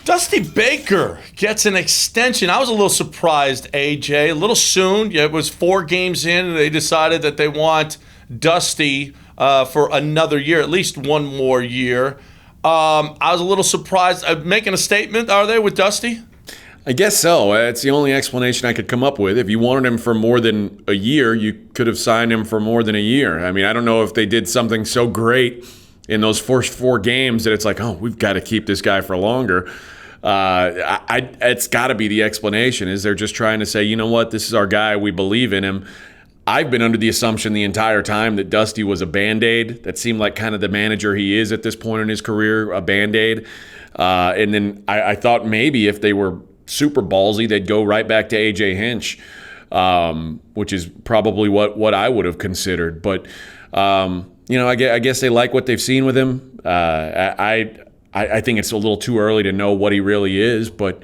Dusty Baker gets an extension. I was a little surprised, A.J. A little soon. Yeah, it was 4 games in, and they decided that they want Dusty for another year, at least one more year. I was a little surprised. Making a statement, are they, with Dusty? I guess so. It's the only explanation I could come up with. If you wanted him for more than a year, you could have signed him for more than a year. I mean, I don't know if they did something so great in those first 4 games that it's like, oh, we've got to keep this guy for longer. It's got to be the explanation, is they're just trying to say, you know what, this is our guy, we believe in him. I've been under the assumption the entire time that Dusty was a Band-Aid. That seemed like kind of the manager he is at this point in his career, a Band-Aid. And then I thought maybe if they were super ballsy, they'd go right back to A.J. Hinch, which is probably what I would have considered. But, I guess they like what they've seen with him. I think it's a little too early to know what he really is, but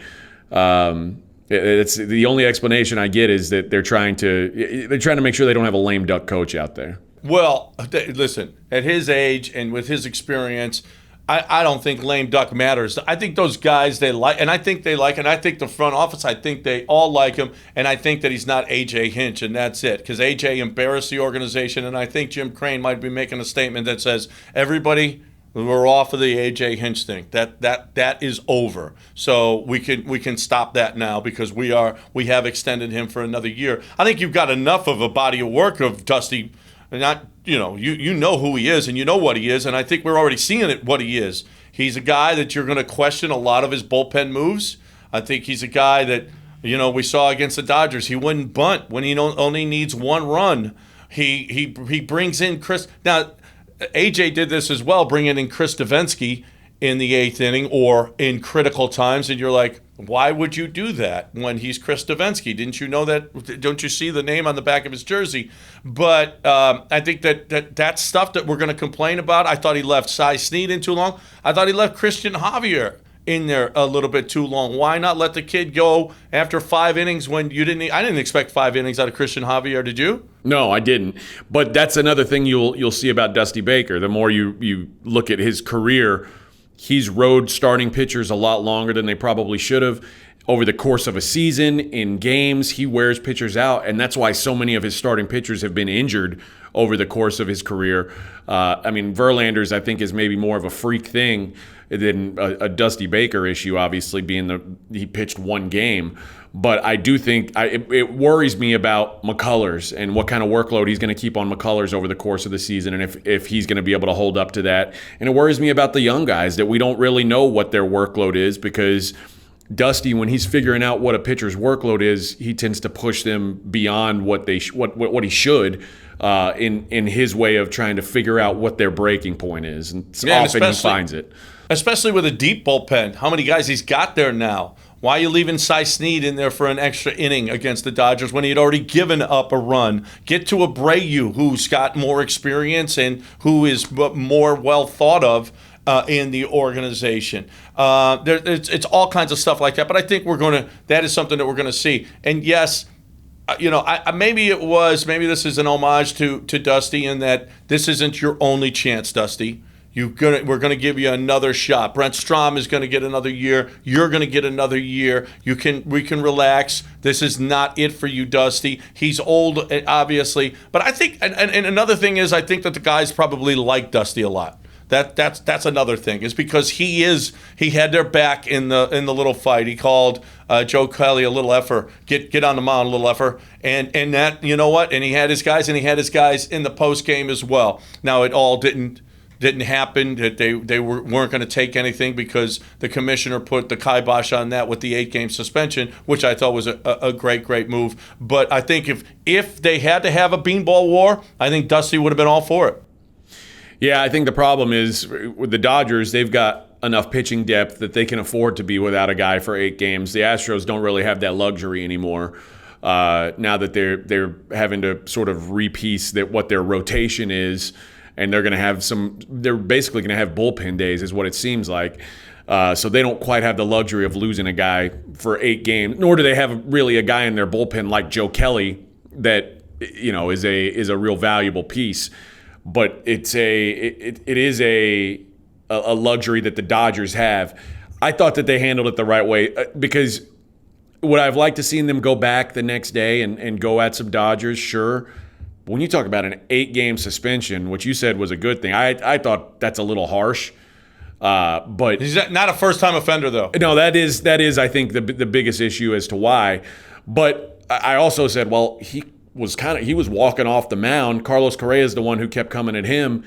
it's the only explanation I get is that they're trying to make sure they don't have a lame duck coach out there. Well, listen, at his age and with his experience, I don't think lame duck matters. I think those guys they like, and I think the front office, I think they all like him, and I think that he's not A.J. Hinch, and that's it. Because A.J. embarrassed the organization, and I think Jim Crane might be making a statement that says, everybody, we're off of the A.J. Hinch thing. That is over. So we can stop that now because we have extended him for another year. I think you've got enough of a body of work of Dusty. Not you know who he is and you know what he is, and I think we're already seeing it what he is. He's a guy that you're going to question a lot of his bullpen moves. I think he's a guy that we saw against the Dodgers. He wouldn't bunt when he only needs 1 run. He brings in Chris. Now A.J. did this as well, bringing in Chris Davinsky in the 8th inning or in critical times, and you're like, why would you do that when he's Chris Davinsky? Didn't you know that? Don't you see the name on the back of his jersey? But I think that stuff that we're going to complain about, I thought he left Cy Snead in too long. I thought he left Christian Javier in there a little bit too long. Why not let the kid go after 5 innings when you didn't? I didn't expect 5 innings out of Christian Javier. Did you? No, I didn't. But that's another thing you'll see about Dusty Baker. The more you look at his career, he's rode starting pitchers a lot longer than they probably should have. Over the course of a season, in games, he wears pitchers out, and that's why so many of his starting pitchers have been injured over the course of his career. Verlander's, I think, is maybe more of a freak thing than a Dusty Baker issue, obviously, being he pitched 1 game. But I do think it worries me about McCullers and what kind of workload he's going to keep on McCullers over the course of the season, and if he's going to be able to hold up to that. And it worries me about the young guys that we don't really know what their workload is, because Dusty, when he's figuring out what a pitcher's workload is, he tends to push them beyond what he should in his way of trying to figure out what their breaking point is. And often he finds it. Especially with a deep bullpen. How many guys he's got there now? Why are you leaving Cy Snead in there for an extra inning against the Dodgers when he had already given up a run? Get to Abreu, who's got more experience and who is more well thought of in the organization. It's all kinds of stuff like that. But I think that is something that we're going to see. And yes, maybe this is an homage to Dusty in that this isn't your only chance, Dusty. We're going to give you another shot. Brent Strom is going to get another year. You're going to get another year. We can relax. This is not it for you, Dusty. He's old, obviously. But I think, and another thing is, I think that the guys probably like Dusty a lot. That's another thing, is because he had their back in the little fight. He called Joe Kelly a little effer. Get on the mound, a little effer. And that, you know what? And he had his guys, in the post game as well. Now it all didn't happen, that they weren't going to take anything because the commissioner put the kibosh on that with the 8-game suspension, which I thought was a great move. But I think if they had to have a beanball war, I think Dusty would have been all for it. Yeah, I think the problem is with the Dodgers, they've got enough pitching depth that they can afford to be without a guy for 8 games. The Astros don't really have that luxury anymore. Now that they're having to sort of repiece what their rotation is. And they're basically going to have bullpen days is what it seems like. So they don't quite have the luxury of losing a guy for 8 games, nor do they have really a guy in their bullpen like Joe Kelly that, is a real valuable piece. But it is a luxury that the Dodgers have. I thought that they handled it the right way because would I have liked to seen them go back the next day and go at some Dodgers? Sure. But when you talk about an 8-game suspension, which you said was a good thing, I thought that's a little harsh. But he's not a first-time offender, though. No, that is I think the biggest issue as to why. But I also said, well, he was walking off the mound. Carlos Correa is the one who kept coming at him.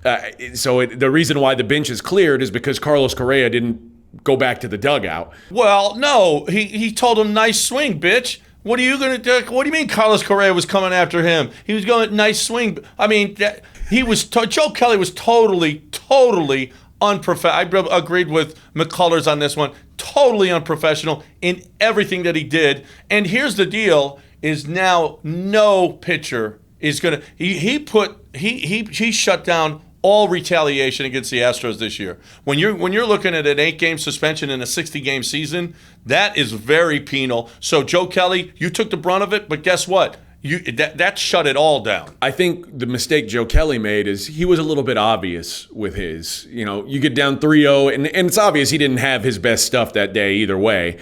The reason why the bench is cleared is because Carlos Correa didn't go back to the dugout. Well, no, he told him, nice swing, bitch. What are you going to do? What do you mean Carlos Correa was coming after him? He was going, nice swing. I mean, Joe Kelly was totally unprofessional. I agreed with McCullers on this one. Totally unprofessional in everything that he did. And here's the deal: is now no pitcher is going to. He shut down all retaliation against the Astros this year. When you're looking at an 8-game suspension in a 60-game season, that is very penal. So Joe Kelly, you took the brunt of it, but guess what? That shut it all down. I think the mistake Joe Kelly made is he was a little bit obvious with his. You get down 3-0, and it's obvious he didn't have his best stuff that day either way.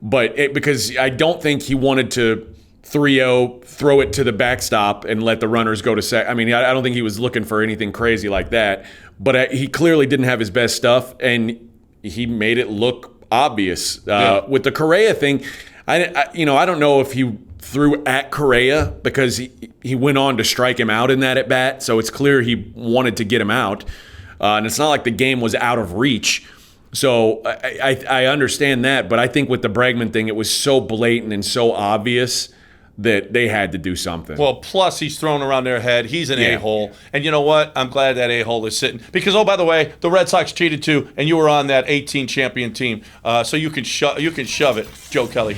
But because I don't think he wanted to 3-0, throw it to the backstop and let the runners go to second. I mean, I don't think he was looking for anything crazy like that. But he clearly didn't have his best stuff, and he made it look obvious. With the Correa thing, I don't know if he threw at Correa because he went on to strike him out in that at bat. So it's clear he wanted to get him out. And it's not like the game was out of reach. So I understand that. But I think with the Bregman thing, it was so blatant and so obvious that they had to do something. Well, plus he's thrown around their head. He's an a-hole. And you know what? I'm glad that a-hole is sitting. Because, oh, by the way, the Red Sox cheated too, and you were on that 18 champion team. So you can shove it, Joe Kelly.